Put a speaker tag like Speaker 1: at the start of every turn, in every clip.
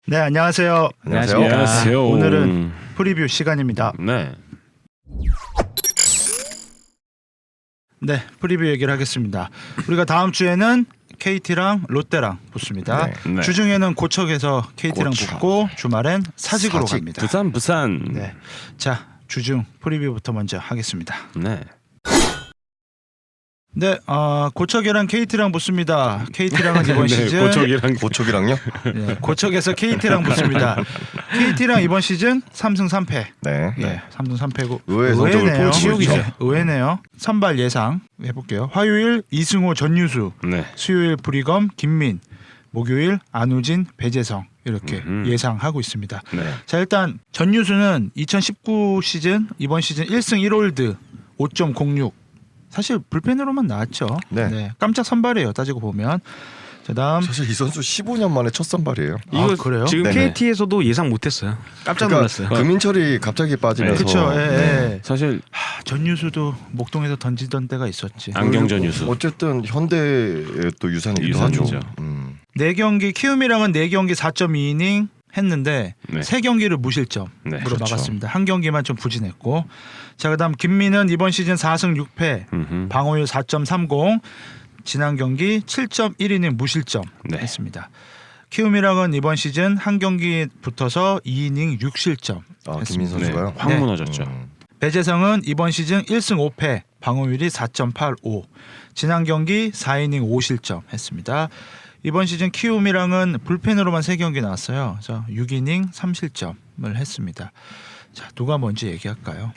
Speaker 1: 네, 안녕하세요.
Speaker 2: 안녕하세요.
Speaker 1: 오늘은 프리뷰 시간입니다.
Speaker 2: 네.
Speaker 1: 네, 프리뷰 얘기를 하겠습니다. 우리가 다음 주에는 KT랑 롯데랑 붙습니다.
Speaker 2: 네.
Speaker 1: 주중에는 고척에서 KT랑
Speaker 3: 고척.
Speaker 1: 붙고 주말엔 사직으로
Speaker 3: 사직.
Speaker 1: 갑니다.
Speaker 2: 부산.
Speaker 1: 네, 자 주중 프리뷰부터 먼저 하겠습니다.
Speaker 2: 네.
Speaker 1: 네, 고척이랑 KT랑 붙습니다. KT랑은 이번 시즌
Speaker 2: 고척이랑
Speaker 1: 네, 고척에서 KT랑 붙습니다. KT랑 이번 시즌 3승 3패.
Speaker 3: 네.
Speaker 1: 예, 3승 3패고
Speaker 3: 의외의 성적을
Speaker 1: 의외네요.
Speaker 3: 보여주고 있죠.
Speaker 1: 의외네요. 선발 예상 해볼게요. 화요일 이승호 전유수,
Speaker 2: 네.
Speaker 1: 수요일 브리검 김민, 목요일 안우진 배재성 이렇게 예상하고 있습니다.
Speaker 2: 네.
Speaker 1: 자, 일단 전유수는 2019 시즌 이번 시즌 1승 1홀드 5.06 사실 불펜으로만 나왔죠.
Speaker 3: 네.
Speaker 1: 깜짝 선발이에요. 따지고 보면. 자, 다음
Speaker 3: 사실 이 선수 15년 만에 첫 선발이에요.
Speaker 1: 이거 그래요?
Speaker 4: 지금
Speaker 3: 네네.
Speaker 4: KT에서도 예상 못했어요. 깜짝 놀랐어요.
Speaker 3: 금인철이 갑자기 빠지면서
Speaker 1: 그렇죠. 예,
Speaker 3: 네.
Speaker 1: 예.
Speaker 2: 사실
Speaker 1: 전유수도 목동에서 던지던 때가 있었지.
Speaker 2: 안경전 유수.
Speaker 3: 어쨌든 현대의 또 유산이기도 하죠.
Speaker 2: 유산이죠.
Speaker 1: 4경기 키움이랑은 4경기 4.2이닝 했는데
Speaker 2: 네.
Speaker 1: 3경기를 무실점으로
Speaker 2: 네,
Speaker 3: 그렇죠.
Speaker 1: 막았습니다. 한 경기만 좀 부진했고. 자, 그다음 김민은 이번 시즌 4승 6패,
Speaker 2: 음흠.
Speaker 1: 방어율 4.30, 지난 경기 7.1이닝 무실점
Speaker 2: 네.
Speaker 1: 했습니다. 키움이랑은 이번 시즌 한 경기 붙어서 2이닝 6실점
Speaker 3: 아, 김민
Speaker 1: 했습니다.
Speaker 3: 선수가요.
Speaker 2: 네. 확 무너졌죠.
Speaker 1: 배재성은 이번 시즌 1승 5패, 방어율이 4.85, 지난 경기 4이닝 5실점 했습니다. 이번 시즌 키움이랑은 불펜으로만 3경기 나왔어요. 그래서 6이닝 3실점을 했습니다. 자, 누가 먼저 얘기할까요?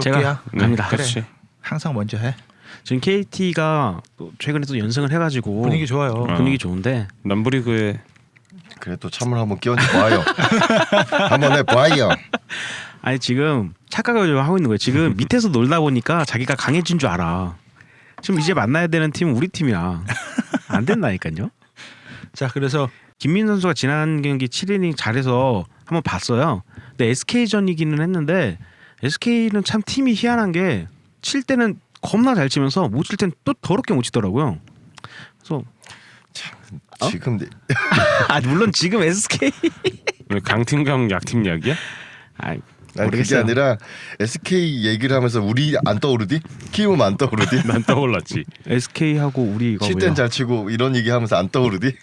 Speaker 4: 제가
Speaker 1: 또끼야?
Speaker 4: 갑니다.
Speaker 1: 그래.
Speaker 2: 그렇지.
Speaker 1: 항상 먼저 해.
Speaker 4: 지금 KT가 또 최근에 또 연승을 해가지고
Speaker 1: 분위기 좋아요.
Speaker 4: 분위기 좋은데
Speaker 2: 남부리그에
Speaker 3: 그래 또 참을 한번 끼얹어 봐요. 한번 해봐요.
Speaker 4: 아니 지금 착각을 좀 하고 있는 거예요. 지금 밑에서 놀다 보니까 자기가 강해진 줄 알아. 지금 이제 만나야 되는 팀은 우리 팀이야. 안 된다니까요.
Speaker 1: 자, 그래서
Speaker 4: 김민 선수가 지난 경기 7이닝 잘해서 한번 봤어요. 근데 SK전이기는 했는데 SK는 참 팀이 희한한 게 칠 때는 겁나 잘 치면서 못 칠 때는 또 더럽게 못 치더라고요. 그래서
Speaker 3: 지금
Speaker 4: 물론 지금 SK
Speaker 2: 왜 강팀강 약팀 이야기야?
Speaker 3: 아니 그게
Speaker 4: 모르겠어요.
Speaker 3: 아니라 SK 얘기를 하면서 우리 안 떠오르디? 키움 안 떠오르디?
Speaker 2: 난 떠올랐지.
Speaker 4: SK하고 우리가
Speaker 3: 칠 땐 잘 치고 이런 얘기 하면서 안 떠오르디?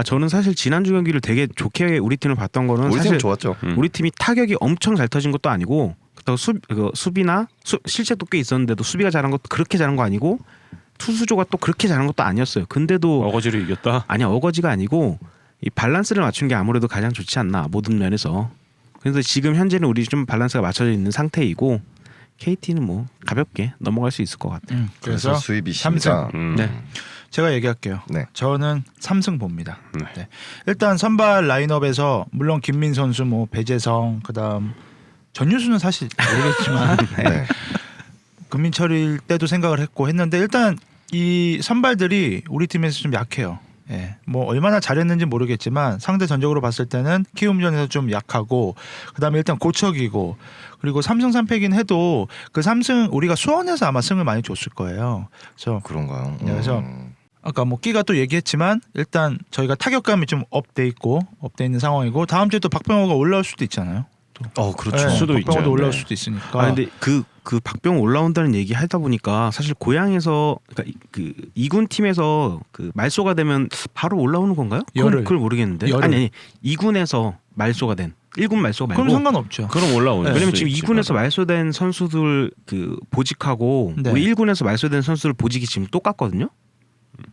Speaker 4: 저는 사실 지난주 경기를 되게 좋게 우리 팀을 봤던 거는
Speaker 3: 우리
Speaker 4: 사실
Speaker 3: 팀 좋았죠.
Speaker 4: 우리 팀이 타격이 엄청 잘 터진 것도 아니고 그렇다고 수비나 실책도 꽤 있었는데도 수비가 잘한 것도 그렇게 잘한 거 아니고 투수조가 또 그렇게 잘한 것도 아니었어요. 근데도
Speaker 2: 어거지로 이겼다.
Speaker 4: 아니야 어거지가 아니고 이 밸런스를 맞춘 게 아무래도 가장 좋지 않나 모든 면에서. 그래서 지금 현재는 우리 좀 밸런스가 맞춰져 있는 상태이고 KT는 뭐 가볍게 넘어갈 수 있을 것 같아요.
Speaker 1: 그래서
Speaker 3: 수입이
Speaker 1: 삼승.
Speaker 3: 심사.
Speaker 4: 네.
Speaker 1: 제가 얘기할게요.
Speaker 3: 네.
Speaker 1: 저는 3승 봅니다.
Speaker 2: 네.
Speaker 1: 네. 일단 선발 라인업에서 물론 김민 선수, 뭐 배재성, 그다음 전유수는 사실 모르겠지만
Speaker 3: 네.
Speaker 1: 금민철일 때도 생각을 했고 했는데 일단 이 선발들이 우리 팀에서 좀 약해요. 예. 뭐 얼마나 잘했는지 모르겠지만 상대 전적으로 봤을 때는 키움전에서 좀 약하고 그다음에 일단 고척이고 그리고 3승 3패긴 해도 그 3승 우리가 수원에서 아마 승을 많이 줬을 거예요. 그래서
Speaker 3: 그런가요?
Speaker 1: 네, 그래서 아까 뭐 끼가 또 얘기했지만 일단 저희가 타격감이 좀 업돼 있는 상황이고 다음 주에 또 박병호가 올라올 수도 있잖아요.
Speaker 3: 그렇죠.
Speaker 1: 네,
Speaker 2: 수도
Speaker 1: 박병호도
Speaker 2: 있죠.
Speaker 1: 올라올
Speaker 2: 네.
Speaker 1: 수도 있으니까.
Speaker 4: 근데 그 박병호 올라온다는 얘기 하다 보니까 사실 고향에서 그러니까 그 2군 팀에서 그 말소가 되면 바로 올라오는 건가요?
Speaker 1: 열흘.
Speaker 4: 그걸 모르겠는데.
Speaker 1: 열흘.
Speaker 4: 아니 2군에서 말소가 된 1군 말소가 말고.
Speaker 1: 그럼 상관없죠.
Speaker 2: 그럼 올라오죠.
Speaker 4: 왜냐면 지금 2군에서 말소된 선수들 그 보직하고
Speaker 1: 네.
Speaker 4: 우리 1군에서 말소된 선수들 보직이 지금 똑같거든요.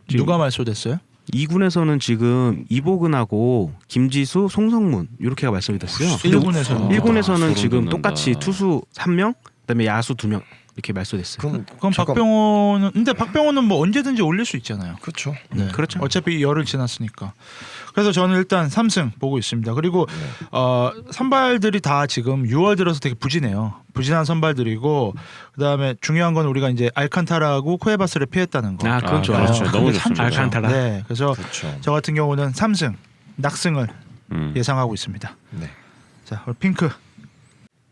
Speaker 4: 지금
Speaker 1: 누가 말소됐어요?
Speaker 4: 2군에서는 지금 이보근하고 김지수, 송성문 이렇게가 말소가 됐어요.
Speaker 1: 1군에서는
Speaker 4: 1군에서는
Speaker 2: 소름
Speaker 4: 지금
Speaker 2: 돋는다.
Speaker 4: 똑같이 투수 1명, 그다음에 야수 2명 이렇게 말소됐어요.
Speaker 1: 그럼
Speaker 3: 잠깐-
Speaker 1: 박병호는 근데 박병호는 뭐 언제든지 올릴 수 있잖아요.
Speaker 3: 그렇죠.
Speaker 1: 네.
Speaker 4: 그렇죠.
Speaker 1: 어차피 열흘 지났으니까. 그래서 저는 일단 3승 보고 있습니다. 그리고 선발들이 다 지금 6월 들어서 되게 부진해요. 부진한 선발들이고 그다음에 중요한 건 우리가 이제 알칸타라하고 쿠에바스를 피했다는 거.
Speaker 4: 그건 좋아요.
Speaker 2: 그렇죠. 너무
Speaker 1: 그게 참
Speaker 2: 좋습니다.
Speaker 1: 좋죠.
Speaker 4: 알칸타라.
Speaker 1: 네. 그래서
Speaker 3: 그렇죠.
Speaker 1: 저 같은 경우는 3승 낙승을 예상하고 있습니다.
Speaker 3: 네.
Speaker 1: 자, 그럼 핑크.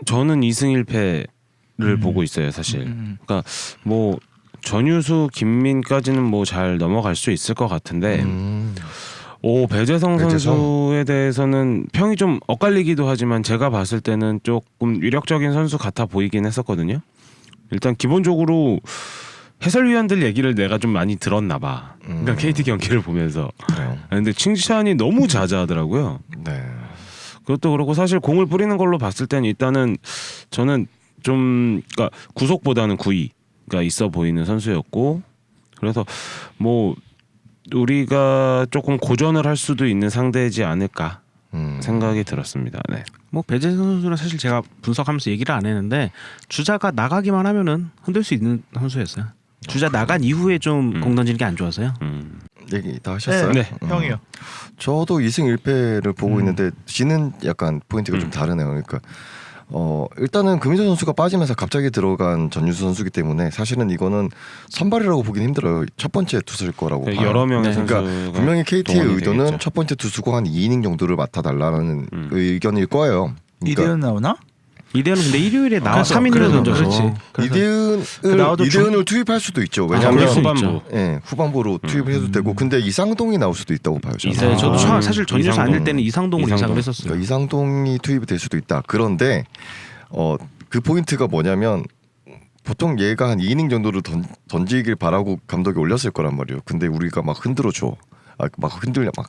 Speaker 2: 저는 2승 1패를 보고 있어요, 사실. 그러니까 뭐 전유수, 김민까지는 뭐 잘 넘어갈 수 있을 것 같은데 배재성
Speaker 3: 배재성?
Speaker 2: 선수에 대해서는 평이 좀 엇갈리기도 하지만 제가 봤을 때는 조금 위력적인 선수 같아 보이긴 했었거든요. 일단 기본적으로 해설위원들 얘기를 내가 좀 많이 들었나 봐. 그러니까 KT 경기를 보면서.
Speaker 3: 그래요.
Speaker 2: 근데 칭찬이 너무 자자하더라고요.
Speaker 3: 네.
Speaker 2: 그것도 그렇고 사실 공을 뿌리는 걸로 봤을 땐 일단은 저는 좀 그러니까 구속보다는 구위가 있어 보이는 선수였고 그래서 뭐 우리가 조금 고전을 할 수도 있는 상대이지 않을까 생각이 들었습니다. 네.
Speaker 4: 뭐 배재선 선수는 사실 제가 분석하면서 얘기를 안 했는데 주자가 나가기만 하면은 흔들 수 있는 선수였어요. 주자 나간 이후에 좀 공 던지는 게 안 좋아서요.
Speaker 3: 얘기 다 하셨어요?
Speaker 2: 네.
Speaker 1: 형이요.
Speaker 3: 저도 2승 1패를 보고 있는데 지는 약간 포인트가 좀 다르네요. 그러니까 일단은 금희선 선수가 빠지면서 갑자기 들어간 전유수 선수기 때문에 사실은 이거는 선발이라고 보긴 힘들어요. 첫 번째 투수일 거라고 봐요.
Speaker 2: 여러 명의
Speaker 4: 네.
Speaker 2: 선수가
Speaker 3: 그러니까 분명히 KT의
Speaker 2: 동원이
Speaker 3: 의도는
Speaker 2: 되겠죠.
Speaker 3: 첫 번째 투수가 한 2이닝 정도를 맡아달라는 의견일 거예요.
Speaker 1: 이대현 나오나?
Speaker 4: 이대현은 근데 일요일에 나와서
Speaker 1: 그래서,
Speaker 4: 3인을
Speaker 1: 그래서,
Speaker 4: 던져서
Speaker 1: 그렇지. 나와도
Speaker 3: 이대현을 투입할 수도 있죠.
Speaker 2: 그럴
Speaker 3: 왜냐하면
Speaker 2: 수 있죠.
Speaker 3: 후반부로 투입을 해도 되고 근데 이상동이 나올 수도 있다고 봐요. 저는.
Speaker 2: 이상동.
Speaker 4: 저도 사실 전유수
Speaker 2: 이상동.
Speaker 4: 아닐 때는 이상동을
Speaker 2: 이상동.
Speaker 4: 예상을 했었어요.
Speaker 3: 그러니까 이상동이 투입이 될 수도 있다. 그런데 그 포인트가 뭐냐면 보통 얘가 한 2이닝 정도를 던지길 바라고 감독이 올렸을 거란 말이에요. 근데 우리가 막 흔들어 줘. 막 흔들려 막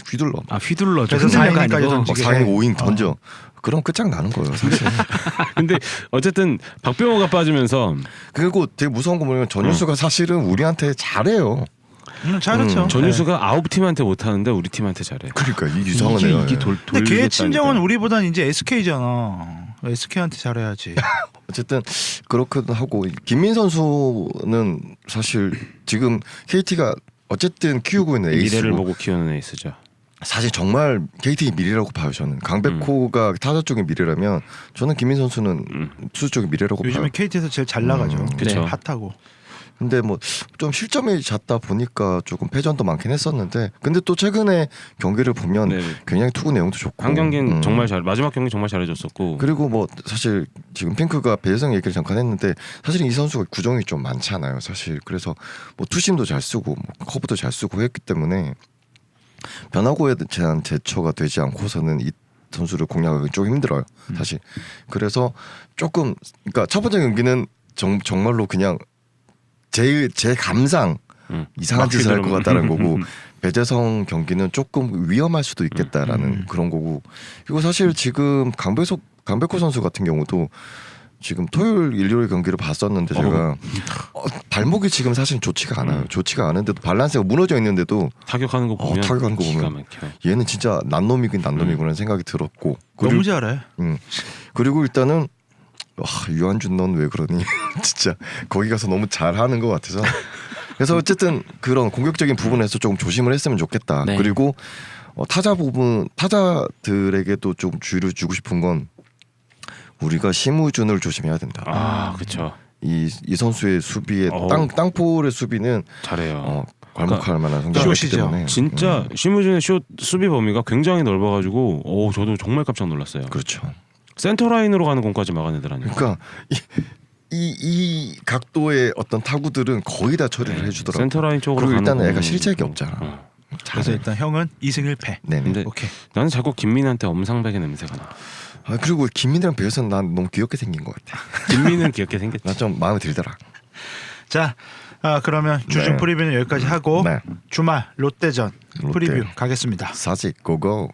Speaker 3: 휘둘러.
Speaker 4: 아 휘둘러.
Speaker 1: 그래서
Speaker 4: 흔들려가
Speaker 1: 4이닝까지
Speaker 4: 아니고.
Speaker 1: 던지게.
Speaker 3: 막 4이닝 5이닝 던져. 그럼 끝장나는 거예요 사실.
Speaker 2: 근데 어쨌든 박병호가 빠지면서
Speaker 3: 그리고 되게 무서운 거 뭐냐면 전유수가 사실은 우리한테 잘해요.
Speaker 1: 잘했죠.
Speaker 2: 전유수가 아홉 팀한테 못하는데 우리 팀한테 잘해.
Speaker 3: 그러니까 이 이상한 애가.
Speaker 2: 이게
Speaker 1: 근데 걔 친정은 우리보단 이제 SK잖아. SK한테 잘해야지.
Speaker 3: 어쨌든 그렇기도 하고 김민 선수는 사실 지금 KT가 어쨌든 키우고 있는
Speaker 2: 미래를
Speaker 3: 에이스고
Speaker 2: 보고 키우는 에이스죠.
Speaker 3: 사실 정말 KT의 미래라고 봐요 저는. 강백호가 타자 쪽의 미래라면 저는 김민 선수는 투수 쪽의 미래라고
Speaker 1: 요즘에
Speaker 3: 봐요.
Speaker 1: KT에서 제일 잘 나가죠.
Speaker 2: 그쵸.
Speaker 1: 핫하고.
Speaker 3: 근데 뭐 좀 실점이 잦다 보니까 조금 패전도 많긴 했었는데 근데 또 최근에 경기를 보면
Speaker 2: 네.
Speaker 3: 굉장히 투구 내용도 좋고
Speaker 2: 한 경기는 정말 마지막 경기 정말 잘해줬었고.
Speaker 3: 그리고 뭐 사실 지금 핑크가 배재성 얘기를 잠깐 했는데 사실 이 선수가 구종이 좀 많잖아요 사실. 그래서 뭐 투심도 잘 쓰고 뭐 커브도 잘 쓰고 했기 때문에 변화구에 대한 대처가 되지 않고서는 이 선수를 공략하기 좀 힘들어요 사실. 그래서 조금 그러니까 첫 번째 경기는 정말로 그냥 제 감상 이상한
Speaker 2: 막
Speaker 3: 짓을 할 것
Speaker 2: 휘두르면.
Speaker 3: 같다는 거고 배재성 경기는 조금 위험할 수도 있겠다라는 그런 거고. 그리고 사실 지금 강백호 선수 같은 경우도 지금 토요일 일요일 경기를 봤었는데 제가 발목이 지금 사실 좋지가 않아요. 좋지가 않은데도 밸런스가 무너져 있는데도
Speaker 2: 타격하는 거 보면
Speaker 3: 타격하는 거
Speaker 2: 기가
Speaker 3: 보면
Speaker 2: 막혀.
Speaker 3: 얘는 진짜 난놈이긴 난놈이구나 생각이 들었고.
Speaker 1: 너무 잘해.
Speaker 3: 그리고 일단은 유한준 넌 왜 그러니? 진짜 거기 가서 너무 잘하는 것 같아서. 그래서 어쨌든 그런 공격적인 부분에서 조금 조심을 했으면 좋겠다.
Speaker 4: 네.
Speaker 3: 그리고 타자 부분 타자들에게도 좀 주의를 주고 싶은 건 우리가 심우준을 조심해야 된다.
Speaker 2: 아 그렇죠.
Speaker 3: 이 선수의 수비의 땅볼의 수비는
Speaker 2: 잘해요.
Speaker 3: 괄목할 만한 성적이기
Speaker 1: 숏이죠.
Speaker 3: 때문에
Speaker 2: 진짜 심우준의 숏 수비 범위가 굉장히 넓어가지고 저도 정말 깜짝 놀랐어요.
Speaker 3: 그렇죠.
Speaker 2: 센터 라인으로 가는 공까지 막아내더라니까.
Speaker 3: 그러니까 이 각도의 어떤 타구들은 거의 다 처리를 해주더라고요.
Speaker 2: 센터 라인 쪽으로
Speaker 3: 그리고
Speaker 2: 가는
Speaker 3: 일단은 애가
Speaker 2: 공은
Speaker 3: 실책이 없잖아.
Speaker 1: 그래서
Speaker 3: 잘해.
Speaker 1: 일단 형은 2승 1패.
Speaker 3: 네네.
Speaker 2: 근데
Speaker 1: 오케이.
Speaker 2: 나는 자꾸 김민한테 엄상백의 냄새가 나.
Speaker 3: 그리고 김민이랑 비해서는 난 너무 귀엽게 생긴 것 같아.
Speaker 2: 김민은 귀엽게 생겼지.
Speaker 3: 난 좀 마음에 들더라.
Speaker 1: 자, 그러면 주중
Speaker 3: 네.
Speaker 1: 프리뷰는 여기까지 하고
Speaker 3: 네.
Speaker 1: 주말 롯데전
Speaker 3: 롯데.
Speaker 1: 프리뷰 가겠습니다.
Speaker 3: 사직 고고.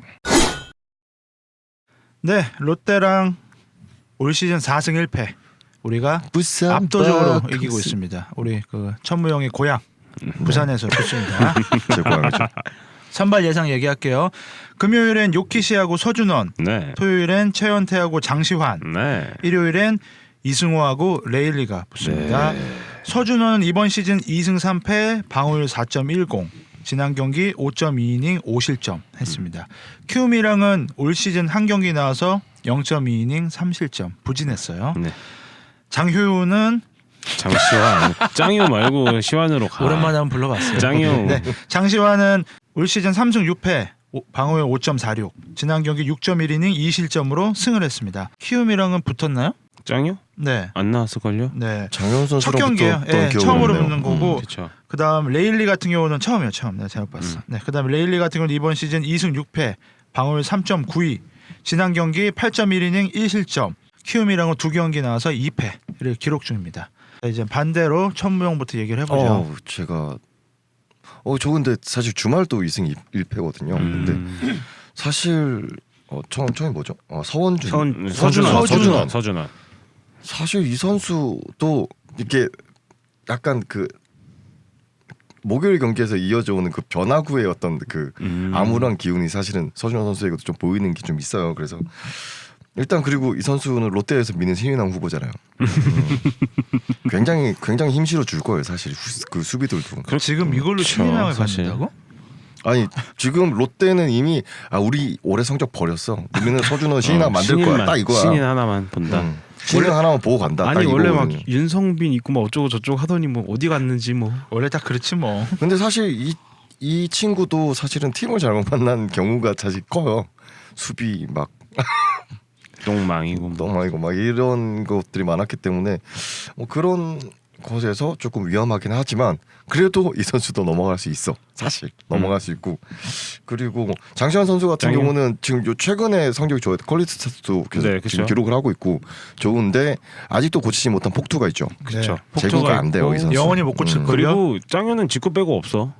Speaker 1: 네, 롯데랑 올 시즌 4승 1패. 우리가
Speaker 3: 부산
Speaker 1: 압도적으로
Speaker 3: 바크스.
Speaker 1: 이기고 있습니다. 우리 그 천무영의 고향 부산에서 좋습니다.
Speaker 3: 제고하죠.
Speaker 1: 선발 예상 얘기할게요. 금요일엔 요키시하고 서준원,
Speaker 2: 네.
Speaker 1: 토요일엔 최현태하고 장시환,
Speaker 2: 네.
Speaker 1: 일요일엔 이승호하고 레일리가 붙습니다. 서준원은 이번 시즌 2승 3패, 방어율 4.10, 지난 경기 5.2이닝 5실점 했습니다. 키움이랑은 올 시즌 한 경기 나와서 0.2이닝 3실점 부진했어요.
Speaker 2: 네.
Speaker 1: 장효우는
Speaker 2: 장시환. 짱이오 말고 시환으로 가.
Speaker 1: 오랜만에 한번 불러봤어요.
Speaker 2: 짱이오.
Speaker 1: 네, 장시환은 올 시즌 3승 6패, 방어율 5.46, 지난 경기 6.1이닝 2실점으로 승을 했습니다. 키움이랑은 붙었나요?
Speaker 2: 짱이요?
Speaker 1: 네.
Speaker 2: 안 나왔을걸요?
Speaker 1: 네.
Speaker 3: 장현
Speaker 1: 첫
Speaker 3: 선수랑
Speaker 1: 경기예요.
Speaker 3: 붙었던
Speaker 1: 예,
Speaker 3: 기억이
Speaker 1: 처음으로
Speaker 3: 있네요.
Speaker 1: 붙는 거고
Speaker 2: 그렇죠.
Speaker 1: 그다음 레일리 같은 경우는 처음이에요. 처음. 내가 잘못 봤어. 네. 그다음 레일리 같은 경우는 이번 시즌 2승 6패, 방어율 3.92, 지난 경기 8.1이닝 1실점, 키움이랑은 2경기 나와서 2패를 기록 중입니다. 자, 이제 반대로 천무용부터 얘기를 해보죠.
Speaker 3: 제가 저 근데 사실 주말도 2승 1패거든요. 근데 사실 처음이 뭐죠? 서준환.
Speaker 2: 서준환.
Speaker 3: 사실 이 선수도 이렇게 약간 그 목요일 경기에서 이어져 오는 그 변화구의 어떤 그 암울한 기운이 사실은 서준환 선수에게도 좀 보이는 게 좀 있어요. 그래서 일단 그리고 이 선수는 롯데에서 미는 신인왕 후보잖아요. 굉장히 힘실어 줄 거예요. 사실 그 수비들도.
Speaker 1: 그럼 지금 이걸로
Speaker 2: 그렇죠,
Speaker 1: 신인왕을
Speaker 2: 사실.
Speaker 1: 받는다고?
Speaker 3: 아니 지금 롯데는 이미 우리 올해 성적 버렸어. 우리는 서준원 신인왕 만들 거야. 딱 이거야.
Speaker 2: 신인 하나만 본다.
Speaker 3: 신인 하나만 보고 간다.
Speaker 4: 아니
Speaker 3: 딱
Speaker 4: 원래 막
Speaker 3: 이거거든요.
Speaker 4: 윤성빈 있고 막 어쩌고 저쩌고 하더니 뭐 어디 갔는지 뭐.
Speaker 1: 원래 다 그렇지 뭐.
Speaker 3: 근데 사실 이 친구도 사실은 팀을 잘못 만난 경우가 사실 커요. 수비 막
Speaker 2: 똥망이고 뭐.
Speaker 3: 너무 막 이런 것들이 많았기 때문에 뭐 그런 것에서 조금 위험하긴 하지만 그래도 이 선수도 넘어갈 수 있어. 사실 넘어갈 수 있고 그리고 장시환 선수 같은
Speaker 2: 장시환.
Speaker 3: 경우는 지금 요 최근에 성적이 좋아요. 퀄리티 스타트도 계속
Speaker 2: 네, 그쵸.
Speaker 3: 지금 기록을 하고 있고 좋은데 아직도 고치지 못한 폭투가 있죠.
Speaker 2: 그렇죠.
Speaker 3: 제구가 안 돼요 이 선수.
Speaker 1: 영원히 못 고칠 거예요.
Speaker 2: 그리고 짱현은 직구 빼고 없어.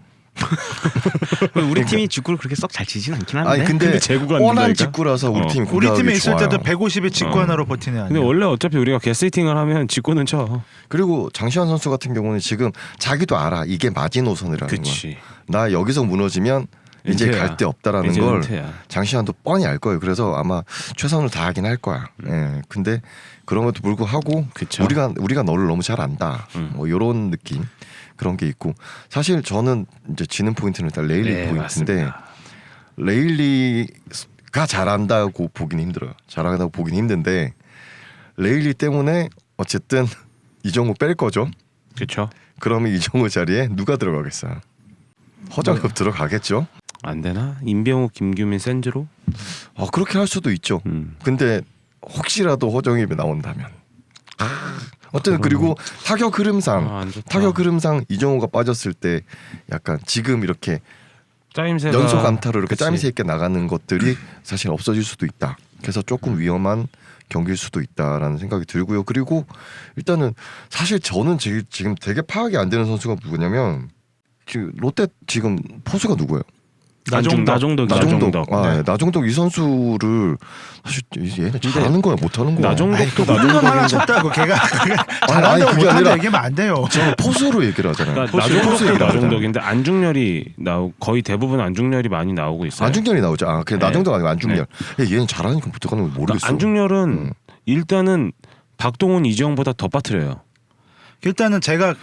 Speaker 4: 우리 팀이 직구를 그렇게 썩 잘 치진 않긴 한데.
Speaker 3: 아니 근데
Speaker 2: 근데 제구가 안
Speaker 3: 뻔한
Speaker 2: 된다니까?
Speaker 3: 직구라서 우리 팀이
Speaker 1: 우리
Speaker 3: 공격하기
Speaker 1: 팀에 있을
Speaker 3: 좋아요.
Speaker 1: 때도 150에 직구 하나로 버티네.
Speaker 2: 근데 원래 어차피 우리가 게스팅을 하면 직구는 쳐.
Speaker 3: 그리고 장시환 선수 같은 경우는 지금 자기도 알아. 이게 마지노선이라는 거야.
Speaker 2: 그치.
Speaker 3: 나 여기서 무너지면 이제
Speaker 2: 은퇴야.
Speaker 3: 갈 데 없다라는
Speaker 2: 이제
Speaker 3: 걸
Speaker 2: 은퇴야.
Speaker 3: 장시환도 뻔히 알 거예요. 그래서 아마 최선을 다하긴 할 거야. 예. 근데 그럼에도 불구하고
Speaker 2: 그쵸.
Speaker 3: 우리가 너를 너무 잘 안다. 뭐 이런 느낌 그런 게 있고 사실 저는 이제 지는 포인트는 일단 레일리
Speaker 2: 네,
Speaker 3: 포인트인데
Speaker 2: 맞습니다.
Speaker 3: 레일리가 잘한다고 보긴 힘들어요. 잘한다고 보긴 힘든데 레일리 때문에 어쨌든 이정우 뺄 거죠.
Speaker 2: 그렇죠.
Speaker 3: 그러면 이정우 자리에 누가 들어가겠어요? 허정엽 들어가겠죠.
Speaker 2: 안 되나? 임병욱, 김규민, 센즈로?
Speaker 3: 그렇게 할 수도 있죠. 근데 혹시라도 허정엽이 나온다면 어쨌든 그리고 타격 흐름상
Speaker 2: 안 좋다.
Speaker 3: 타격 흐름상 이정우가 빠졌을 때 약간 지금 이렇게
Speaker 2: 짜임새가
Speaker 3: 연속 안타로 이렇게
Speaker 2: 그치.
Speaker 3: 짜임새 있게 나가는 것들이 사실 없어질 수도 있다. 그래서 조금 위험한 경기일 수도 있다라는 생각이 들고요. 그리고 일단은 사실 저는 지금 되게 파악이 안 되는 선수가 누구냐면 지금 롯데 지금 포수가 누구예요?
Speaker 2: 나종덕.
Speaker 3: 나종덕 이 선수를 사실 얘는 잘하는 거야 못하는 거야.
Speaker 2: 나종덕도
Speaker 1: 홈런 하나
Speaker 2: 나종덕인데.
Speaker 1: 쳤다고 걔가
Speaker 3: 아니,
Speaker 1: 잘한다고
Speaker 3: 그게
Speaker 1: 못한다
Speaker 3: 아니라
Speaker 1: 얘기하면 안 돼요.
Speaker 3: 저 포수로 얘기를 하잖아요.
Speaker 2: 그러니까
Speaker 3: 포수
Speaker 2: 나종덕도
Speaker 3: 얘기를 하잖아요.
Speaker 2: 나종덕인데 안중열이 거의 대부분 안중열이 많이 나오고 있어요.
Speaker 3: 안중열이 나오죠. 그냥
Speaker 2: 네.
Speaker 3: 나종덕 아니고 안중열. 얘는 잘하니까 못하는 거 모르겠어.
Speaker 2: 안중열은 일단은 박동훈, 이재용보다 더 빠뜨려요.
Speaker 1: 일단은 제가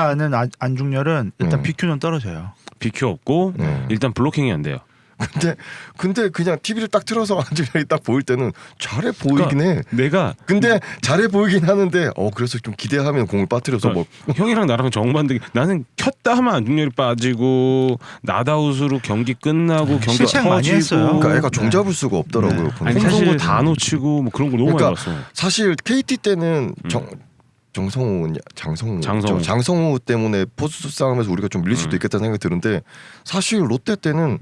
Speaker 1: 아는 안중열은 일단
Speaker 3: 음.
Speaker 1: BQ는 떨어져요.
Speaker 2: BQ 없고 일단 블로킹이 안 돼요.
Speaker 3: 근데 그냥 TV를 딱 틀어서 안중열이 딱 보일 때는 잘해 보이긴 해.
Speaker 2: 내가
Speaker 3: 근데 잘해 보이긴 하는데 그래서 좀 기대하면 공을 빠뜨려서 뭐
Speaker 2: 형이랑 나랑 정반대. 나는 켰다 하면 안중열이 빠지고 나다웃으로 경기 끝나고 경기
Speaker 1: 실책 많이
Speaker 2: 터지고
Speaker 1: 했어요.
Speaker 3: 그러니까 애가 종잡을 수가 없더라고요.
Speaker 1: 네.
Speaker 3: 보니까.
Speaker 4: 아니,
Speaker 2: 홈송구
Speaker 4: 사실-
Speaker 2: 다 놓치고 뭐 그런 거 너무
Speaker 3: 그러니까
Speaker 2: 많이 봤어.
Speaker 3: 사실 KT 때는 장성우 때문에 포수 싸움에서 우리가 좀 밀릴 수도 있겠다는 생각이 드는데 사실 롯데 때는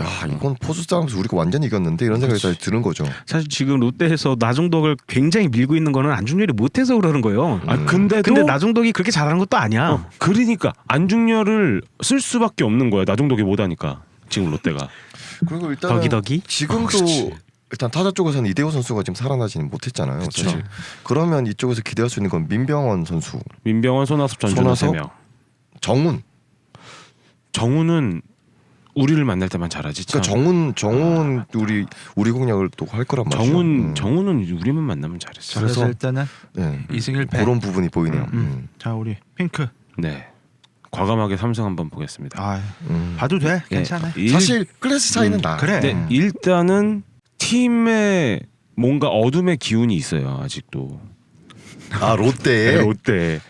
Speaker 3: 야 이건 포수 싸움에서 우리가 완전히 이겼는데 이런 생각이 다시 드는 거죠.
Speaker 4: 사실 지금 롯데에서 나종덕을 굉장히 밀고 있는 거는 안중열이 못해서 그러는 거예요. 근데 나종덕이 그렇게 잘하는 것도 아니야.
Speaker 2: 그러니까 안중열을 쓸 수밖에 없는 거야. 나종덕이 못하니까 지금 롯데가.
Speaker 3: 그리고 일단은
Speaker 4: 덕이
Speaker 3: 지금도 일단 타자 쪽에서는 이대호 선수가 지금 살아나지는 못했잖아요.
Speaker 2: 그쵸.
Speaker 3: 사실 그러면 이쪽에서 기대할 수 있는 건 민병헌 선수,
Speaker 2: 민병헌, 손아섭, 전준호
Speaker 3: 손아섭?
Speaker 2: 3명.
Speaker 3: 정훈.
Speaker 2: 우리를 만날 때만 잘하지. 참.
Speaker 3: 그러니까 정훈 우리 공략을 또 할 거란 말이죠.
Speaker 2: 정훈은 우리만 만나면 잘했어.
Speaker 1: 그래서
Speaker 3: 그래서-
Speaker 1: 일단은
Speaker 3: 네.
Speaker 1: 2승 1패.
Speaker 3: 그런 부분이 보이네요.
Speaker 1: 자 우리 핑크.
Speaker 2: 네. 과감하게 삼성 한번 보겠습니다.
Speaker 1: 봐도 돼. 괜찮아.
Speaker 3: 사실 클래스 차이는 나.
Speaker 1: 그래.
Speaker 2: 네, 일단은 팀에 뭔가 어둠의 기운이 있어요. 아직도.
Speaker 3: 롯데.
Speaker 2: 롯데.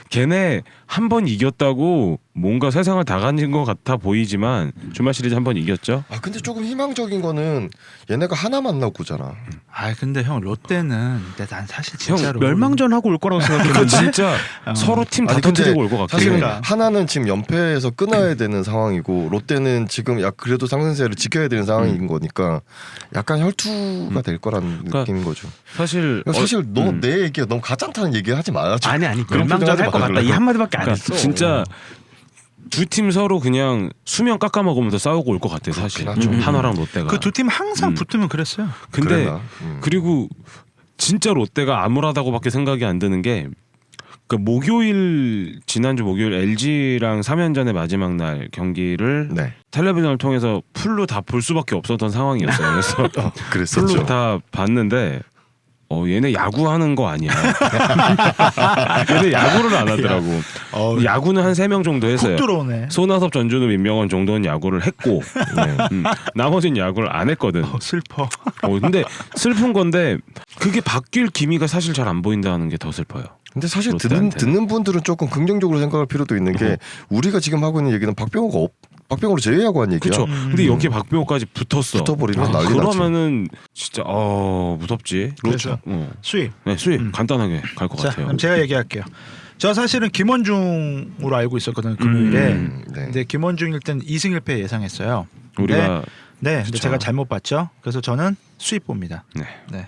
Speaker 2: 걔네 한 번 이겼다고 뭔가 세상을 다 가진 것 같아 보이지만 주말 시리즈 한 번 이겼죠.
Speaker 3: 아 근데 조금 희망적인 거는 얘네가 하나만 나고잖아.
Speaker 1: 아 근데 형 롯데는 근데 난 사실
Speaker 2: 형,
Speaker 1: 진짜로
Speaker 4: 멸망전 하고 올 거라고
Speaker 2: 그러니까
Speaker 4: 생각했는데
Speaker 2: 진짜 서로 팀 다
Speaker 3: 아니, 근데
Speaker 2: 터뜨리고 올 것 같긴
Speaker 3: 사실은
Speaker 2: 해.
Speaker 1: 그러니까.
Speaker 3: 하나는 지금 연패에서 끊어야 되는 상황이고 롯데는 지금 그래도 상승세를 지켜야 되는 상황인 거니까 약간 혈투가 될 거라는 느낌인 거죠.
Speaker 2: 사실
Speaker 3: 사실 너 내 얘기가 너무 가짠다는 얘기 하지 말아줘.
Speaker 4: 아니
Speaker 3: 그런
Speaker 4: 멸망전
Speaker 3: 표정하지
Speaker 4: 할 것 같다
Speaker 3: 말라고.
Speaker 4: 이 한마디밖에 안
Speaker 2: 그러니까
Speaker 4: 했어.
Speaker 2: 진짜 두 팀 서로 그냥 수면 깎아 먹으면서 싸우고 올 것 같아 사실.
Speaker 3: 그렇긴 하죠.
Speaker 2: 한화랑 롯데가.
Speaker 1: 그 두 팀 항상 붙으면 그랬어요.
Speaker 2: 근데
Speaker 3: 그랬나?
Speaker 2: 그리고 진짜 롯데가 암울하다고밖에 생각이 안 드는 게 그 지난주 목요일 LG랑 3연전의 마지막 날 경기를
Speaker 3: 네.
Speaker 2: 텔레비전을 통해서 풀로 다 볼 수밖에 없었던 상황이었어요. 그래서
Speaker 3: 그랬었죠.
Speaker 2: 풀로 다 봤는데 얘네 야구하는 거 아니야. 얘네 야구를 안 하더라고. 야구는 한 3명 정도 했어요.
Speaker 1: 푹 들어오네.
Speaker 2: 손아섭, 전준우, 민명원 정도는 야구를 했고 나머지는 야구를 안 했거든.
Speaker 1: 슬퍼.
Speaker 2: 근데 슬픈 건데 그게 바뀔 기미가 사실 잘 안 보인다는 게 더 슬퍼요.
Speaker 3: 근데 사실
Speaker 2: 롯데한테는.
Speaker 3: 듣는 분들은 조금 긍정적으로 생각할 필요도 있는 게 우리가 지금 하고 있는 얘기는 박병호를 제외하고 한 얘기야.
Speaker 2: 그렇죠. 근데 여기에 박병호까지 붙어버리면
Speaker 3: 난리 나지.
Speaker 2: 그러면은 진짜 무섭지.
Speaker 1: 그렇죠. 수입.
Speaker 2: 네, 수입 간단하게 갈 것
Speaker 1: 자,
Speaker 2: 같아요.
Speaker 1: 그럼 제가 얘기할게요. 저 사실은 김원중으로 알고 있었거든요 금요일에.
Speaker 3: 네.
Speaker 1: 근데 김원중 일단 2승 1패 예상했어요.
Speaker 2: 우리가
Speaker 1: 근데
Speaker 2: 그쵸.
Speaker 1: 제가 잘못 봤죠. 그래서 저는 수입 봅니다.
Speaker 2: 네.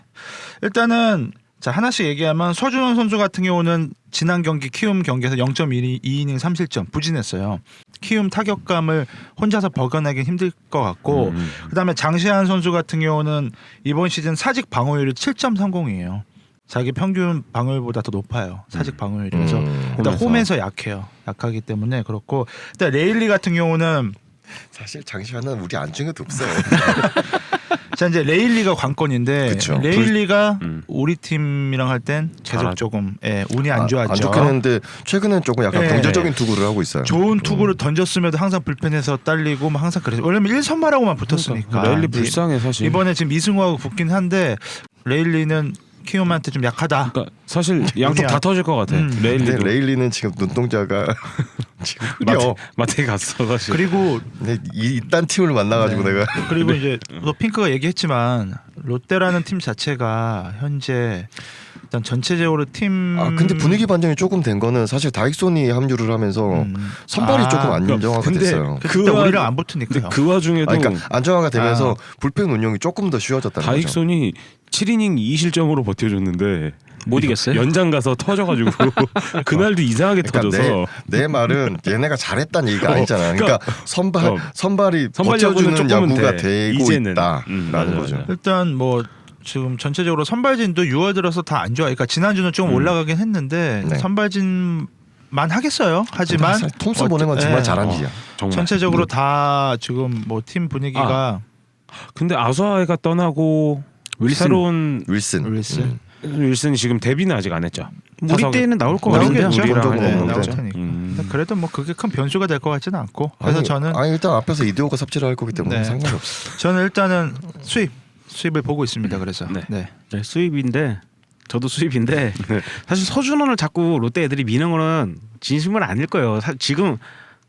Speaker 1: 일단은 자 하나씩 얘기하면 서준원 선수 같은 경우는 지난 경기 키움 경기에서 0.2이닝 3실점 부진했어요. 키움 타격감을 혼자서 버거내기 힘들 것 같고 그다음에 장시환 선수 같은 경우는 이번 시즌 사직 방어율이 7.30이에요. 자기 평균 방어율보다 더 높아요. 사직 방어율이. 그래서 일단 홈에서 약하기 때문에 그렇고 일단 레일리 같은 경우는
Speaker 3: 사실 장시환은 우리 안중에도 없어요.
Speaker 1: 자 이제 레일리가 관건인데
Speaker 3: 그쵸.
Speaker 1: 레일리가 우리 팀이랑 할 땐 계속
Speaker 2: 잘하-
Speaker 1: 조금 운이 안 좋았죠.
Speaker 3: 안 좋긴 했는데 최근엔 조금 약간
Speaker 1: 네.
Speaker 3: 경제적인 투구를 하고 있어요.
Speaker 1: 좋은 투구를 던졌음에도 항상 불펜에서 딸리고 막 항상 그래서 왜냐면 1선발하고만 붙었으니까.
Speaker 2: 레일리 불쌍해 사실.
Speaker 1: 이번에 지금 이승우하고 붙긴 한데 레일리는 키움한테 좀 약하다.
Speaker 2: 그러니까 사실 양쪽 다 터질 것 같아.
Speaker 3: 근데
Speaker 2: 레일리도
Speaker 3: 레일리는 지금 눈동자가 지금 흐려.
Speaker 2: 마트에 갔어 사실.
Speaker 1: 그리고
Speaker 3: 근데 이딴 팀을 만나가지고 내가
Speaker 1: 그리고 이제 또 핑크가 얘기했지만 롯데라는 팀 자체가 현재 일단 전체적으로 팀
Speaker 3: 근데 분위기 반전이 조금 된 거는 사실 다익손이 합류를 하면서 선발이 조금 안정화가
Speaker 2: 근데
Speaker 3: 됐어요.
Speaker 1: 그때 우리랑 안 붙으니까요.
Speaker 2: 그 와중에도
Speaker 3: 그러니까 안정화가 되면서 불펜 운영이 조금 더 쉬워졌다는 거죠.
Speaker 2: 다익손이 7이닝 2실점으로 버텨줬는데
Speaker 4: 못 이겼어요?
Speaker 2: 연장 가서 터져가지고 그날도 이상하게
Speaker 3: 그러니까
Speaker 2: 터져서
Speaker 3: 내 말은 얘네가 잘했다는 얘기가 아니잖아. 그러니까 선발이
Speaker 2: 선발
Speaker 3: 버텨주는
Speaker 2: 야구는 조금은
Speaker 3: 야구가
Speaker 2: 돼.
Speaker 3: 되고
Speaker 2: 이제는.
Speaker 3: 있다라는
Speaker 2: 맞아,
Speaker 3: 거죠.
Speaker 2: 맞아.
Speaker 1: 일단 뭐 지금 전체적으로 선발진도 6월 들어서 다 안 좋아. 그러니까 지난주는 조금 올라가긴 했는데
Speaker 3: 네.
Speaker 1: 선발진만 하겠어요. 하지만
Speaker 3: 톰슨 보내면 정말
Speaker 1: 예.
Speaker 3: 잘한 일이야.
Speaker 2: 정말.
Speaker 1: 전체적으로 다 지금 뭐 팀 분위기가
Speaker 2: 근데 아수아이가 떠나고 새로운
Speaker 3: 윌슨.
Speaker 2: 윌슨이 지금 데뷔는 아직 안 했죠.
Speaker 4: 우리 때는 나올 거
Speaker 3: 나오겠죠.
Speaker 4: 같은데요.
Speaker 3: 우리랑
Speaker 2: 우리랑
Speaker 3: 네,
Speaker 2: 할
Speaker 3: 나올
Speaker 2: 거죠.
Speaker 1: 테니까.
Speaker 2: 음.
Speaker 1: 그래도 뭐 그게 큰 변수가 될 것 같지는 않고. 그래서 저는
Speaker 3: 일단 앞에서 이대호가 삽질을 할 거기 때문에
Speaker 1: 네.
Speaker 3: 상관이 없어.
Speaker 1: 저는 일단은 수입을 보고 있습니다. 그래서
Speaker 2: 네.
Speaker 1: 네.
Speaker 4: 네, 수입인데 저도 수입인데 사실 서준원을 자꾸 롯데 애들이 미는 거는 진심은 아닐 거예요. 지금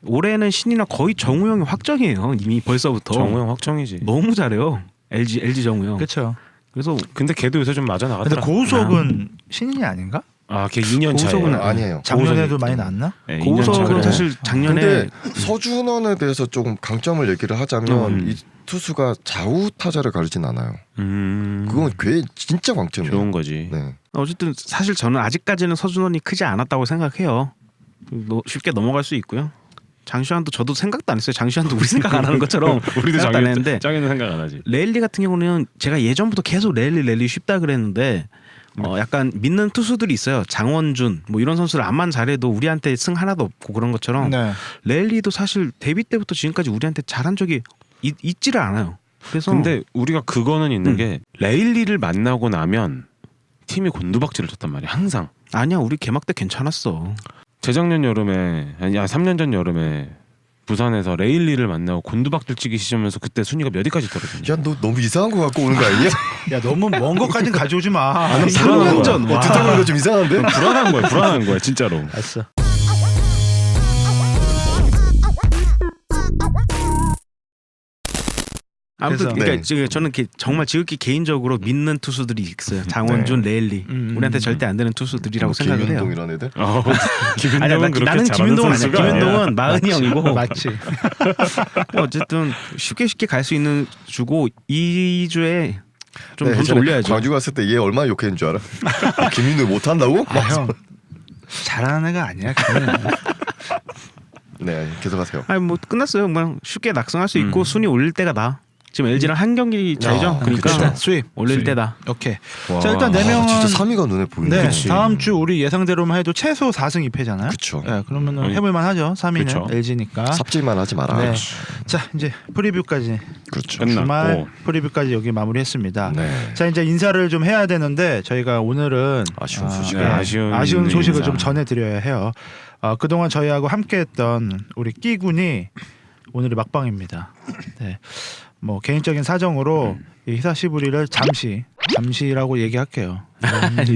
Speaker 4: 올해는 신이나 거의 정우영이 확정이에요. 이미 벌써부터.
Speaker 2: 정우영 확정이지.
Speaker 4: 너무 잘해요. LG 정우영.
Speaker 1: 그렇죠.
Speaker 4: 그래서
Speaker 2: 근데 걔도 요새 좀 맞아
Speaker 1: 근데
Speaker 2: 나가더라.
Speaker 1: 고우석은 신인이 아닌가?
Speaker 2: 걔 2년 차에.
Speaker 4: 고우석은
Speaker 3: 아니에요.
Speaker 1: 작년에도 많이 나왔나?
Speaker 2: 네, 2년
Speaker 4: 고우석은
Speaker 2: 차에.
Speaker 4: 사실 작년에
Speaker 3: 근데 서준원에 대해서 조금 강점을 얘기를 하자면 이 투수가 좌우 타자를 가르진 않아요. 그건 진짜 강점이에요.
Speaker 2: 좋은 거지.
Speaker 3: 네.
Speaker 4: 어쨌든 사실 저는 아직까지는 서준원이 크지 않았다고 생각해요. 쉽게 넘어갈 수 있고요. 장시환도 저도 생각도 안 했어요. 장시환도 우리 생각 안 하는 것처럼
Speaker 2: 우리도
Speaker 4: 생각도 안 했는데
Speaker 2: 짱이는 생각 안 하지.
Speaker 4: 레일리 같은 경우는 제가 예전부터 계속 레일리 쉽다 그랬는데 약간 믿는 투수들이 있어요. 장원준 뭐 이런 선수를 암만 잘해도 우리한테 승 하나도 없고 그런 것처럼
Speaker 1: 네.
Speaker 4: 레일리도 사실 데뷔 때부터 지금까지 우리한테 잘한 적이 있지를 않아요. 그래서
Speaker 2: 근데 우리가 그거는 있는 게 레일리를 만나고 나면 팀이 곤두박질을 쳤단 말이야. 항상.
Speaker 4: 아니야 우리 개막 때 괜찮았어.
Speaker 2: 재작년 여름에 3년 전 여름에 부산에서 레일리를 만나고 곤두박질 치기 시작하면서 그때 순위가 몇 위까지 떨어졌냐.
Speaker 3: 야, 너 너무 이상한 거 갖고 오는 거 아니냐?
Speaker 1: 야 너무 먼 것까지는 가져오지 마.
Speaker 2: 불안한
Speaker 4: 3년
Speaker 2: 거야.
Speaker 4: 전. 와.
Speaker 3: 듣다 보니까 좀 이상한데?
Speaker 2: 불안한 거야 진짜로.
Speaker 1: 알았어.
Speaker 4: 아무튼
Speaker 1: 그래서-
Speaker 4: 그러니까
Speaker 3: 네.
Speaker 4: 지금 저는 정말 지극히 개인적으로 믿는 투수들이 있어요. 장원준, 레일리. 우리한테 절대 안 되는 투수들이라고 생각을 해요.
Speaker 3: 김윤동 이런 애들.
Speaker 2: 김윤동은 그렇게
Speaker 4: 나는
Speaker 2: 잘하는
Speaker 4: 김윤동은 아니야.
Speaker 2: 선수가 아니야.
Speaker 4: 김윤동은 마흔이 형이고
Speaker 1: 맞지.
Speaker 4: 어쨌든 쉽게 갈 수 있는 주고 2주에 좀 점수
Speaker 3: 예전에
Speaker 4: 올려야죠.
Speaker 3: 광주 갔을 때 얘 얼마나 욕했는 줄 알아? 김윤동 못 한다고?
Speaker 1: 아, 형 잘하는 애가 아니야. 그냥.
Speaker 3: 네, 계속하세요.
Speaker 4: 아니 뭐 끝났어요. 뭐 쉽게 낙승할 수 있고 순위 올릴 때가 나. 지금 LG랑 한 경기 차이죠. 그러니까
Speaker 1: 그쵸. 수입
Speaker 4: 올릴
Speaker 1: 수입.
Speaker 4: 때다.
Speaker 1: 오케이.
Speaker 2: 와.
Speaker 1: 자 일단 네 명은
Speaker 3: 진짜 3위가 눈에 보이네.
Speaker 1: 네,
Speaker 2: 그치.
Speaker 1: 다음 주 우리 예상대로만 해도 최소 4승 2패잖아요.
Speaker 3: 그쵸.
Speaker 1: 네, 그러면은
Speaker 2: 아니,
Speaker 1: 해볼만 하죠. 3위는
Speaker 2: 그쵸.
Speaker 1: LG니까.
Speaker 3: 삽질만 하지 마라.
Speaker 1: 네. 자 이제 프리뷰까지
Speaker 3: 그렇죠.
Speaker 2: 끝났고.
Speaker 1: 주말 프리뷰까지 여기 마무리했습니다.
Speaker 3: 네.
Speaker 1: 자 이제 인사를 좀 해야 되는데 저희가 오늘은
Speaker 3: 아쉬운
Speaker 1: 아,
Speaker 3: 소식을.
Speaker 2: 네, 아쉬운
Speaker 1: 소식을
Speaker 2: 인사.
Speaker 1: 좀 전해드려야 해요. 그동안 저희하고 함께했던 우리 끼군이 오늘이 막방입니다. 네. 뭐 개인적인 사정으로 이 히사시부리를 잠시라고 얘기할게요.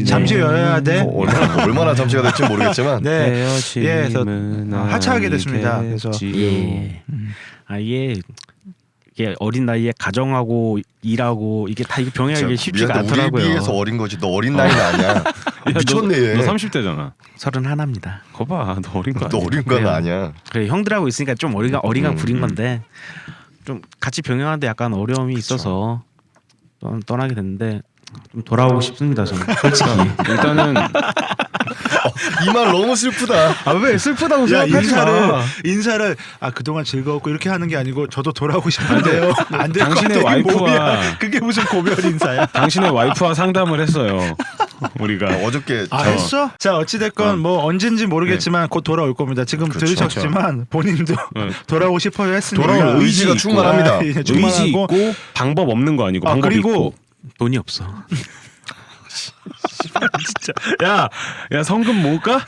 Speaker 1: 잠시 열어야 돼.
Speaker 3: 얼마나 잠시가 될지 모르겠지만
Speaker 1: 네. 예, 그래서
Speaker 2: 헤어짐은
Speaker 1: 하차하게 됐습니다. 그래서
Speaker 4: 예. 아예 이게 어린 나이에 가정하고 일하고 이게 다 이게 병행하기 쉽지가
Speaker 3: 미안한데
Speaker 4: 않더라고요.
Speaker 3: 우리 비해서 어린 거지. 너 어린 나이는 아니야. 미쳤네. 얘.
Speaker 2: 너 30대잖아.
Speaker 4: 31입니다.
Speaker 2: 거봐, 너 어린 거
Speaker 3: 너
Speaker 2: 아니야?
Speaker 3: 어린 건
Speaker 4: 그래요.
Speaker 3: 아니야.
Speaker 4: 그래 형들하고 있으니까 좀 어리가 부린 건데 좀 같이 병행하는데 약간 어려움이 있어서 떠나게 됐는데 좀 돌아오고 싶습니다. 저는 솔직히.
Speaker 2: 일단은
Speaker 3: 이 말 너무 슬프다.
Speaker 4: 아 왜 슬프다고
Speaker 1: 야,
Speaker 4: 생각하지 마.
Speaker 1: 인사를 그동안 즐거웠고 이렇게 하는 게 아니고 저도 돌아오고 싶은데요. 안 될 것
Speaker 2: 당신의
Speaker 1: 같아. 이게
Speaker 2: 와이프와-
Speaker 1: 뭐야? 그게 무슨 고별 인사야?
Speaker 2: 당신의 와이프와 상담을 했어요. 우리가
Speaker 3: 어저께
Speaker 1: 했어? 자 어찌됐건 뭐 언젠지 모르겠지만 곧 돌아올 겁니다. 지금
Speaker 3: 그렇죠.
Speaker 1: 들으셨지만 본인도
Speaker 2: 네.
Speaker 1: 돌아오고 싶어요 했으니까
Speaker 3: 돌아올 의지가
Speaker 2: 있고.
Speaker 3: 충만합니다.
Speaker 1: 이제
Speaker 2: 의지
Speaker 1: 충만하고
Speaker 2: 있고 방법 없는 거 아니고 방법이
Speaker 1: 그리고
Speaker 2: 있고.
Speaker 4: 돈이 없어.
Speaker 2: 야 성금 모을까?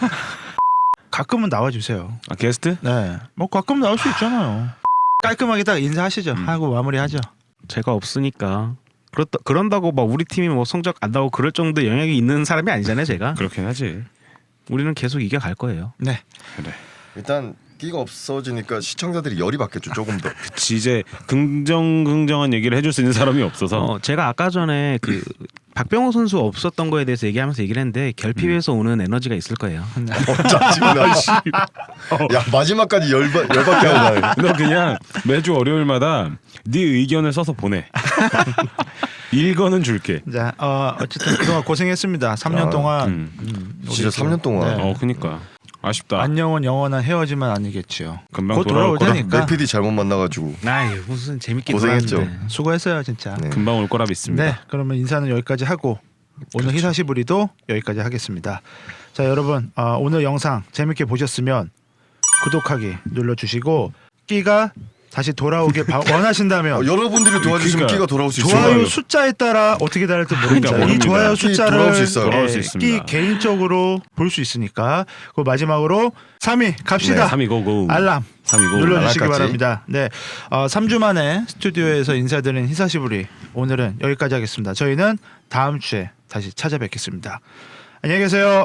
Speaker 1: 가끔은 나와주세요.
Speaker 2: 아, 게스트?
Speaker 1: 네, 뭐 가끔 나올 수 있잖아요. 깔끔하게 딱 인사하시죠. 하고 마무리하죠.
Speaker 4: 제가 없으니까 그런다고 막 우리 팀이 뭐 성적 안 나오고 그럴 정도 영향이 있는 사람이 아니잖아요. 제가.
Speaker 2: 그렇긴 하지.
Speaker 4: 우리는 계속 이겨갈 거예요.
Speaker 1: 네,
Speaker 2: 그래.
Speaker 3: 일단 끼가 없어지니까 시청자들이 열이 받겠죠. 조금 더.
Speaker 2: 그치, 이제 긍정한 얘기를 해줄 수 있는 사람이 없어서
Speaker 4: 제가 아까 전에 그 박병호 선수 없었던 거에 대해서 얘기하면서 얘기를 했는데 결핍에서 오는 에너지가 있을 거예요.
Speaker 3: 짜증나. 씨. 야 마지막까지 열받게 하고 가.
Speaker 2: 너 그냥 매주 월요일마다 네 의견을 써서 보내. 일거는 줄게.
Speaker 1: 자 어쨌든 그동안 고생했습니다. 3년 동안
Speaker 3: 진짜 3년 동안.
Speaker 1: 네.
Speaker 2: 그니까 아쉽다.
Speaker 1: 안녕은 영원한 헤어짐은 아니겠지요.
Speaker 2: 금방
Speaker 1: 곧 돌아올
Speaker 2: 거라.
Speaker 1: 테니까.
Speaker 3: 내 PD 잘못 만나가지고.
Speaker 4: 아이 무슨 재밌게
Speaker 3: 고생했죠.
Speaker 4: 놀았는데.
Speaker 1: 수고했어요 진짜.
Speaker 3: 네.
Speaker 2: 금방 올 거라 믿습니다.
Speaker 1: 네, 그러면 인사는 여기까지 하고 오늘 히사시부리도 여기까지 하겠습니다. 자, 여러분 오늘 영상 재밌게 보셨으면 구독하기 눌러주시고 끼가 다시 돌아오길 원하신다면
Speaker 3: 여러분들이 도와주시면
Speaker 2: 그러니까
Speaker 3: 끼가 돌아올 수 있어요.
Speaker 1: 좋아요 숫자에 따라 어떻게 다를지 모르겠다. 이
Speaker 2: 모릅니다.
Speaker 1: 좋아요
Speaker 3: 끼
Speaker 1: 숫자를
Speaker 3: 돌아올 수 있어요.
Speaker 2: 돌아올 수
Speaker 1: 끼
Speaker 2: 있습니다.
Speaker 1: 개인적으로 볼 수 있으니까 그 마지막으로 3위 갑시다.
Speaker 2: 3위 고고.
Speaker 1: 알람
Speaker 2: 3위 고.
Speaker 1: 눌러주시기
Speaker 3: 알람까지.
Speaker 1: 바랍니다. 네, 3주 만에 스튜디오에서 인사드린 히사시부리 오늘은 여기까지 하겠습니다. 저희는 다음 주에 다시 찾아뵙겠습니다. 안녕히 계세요.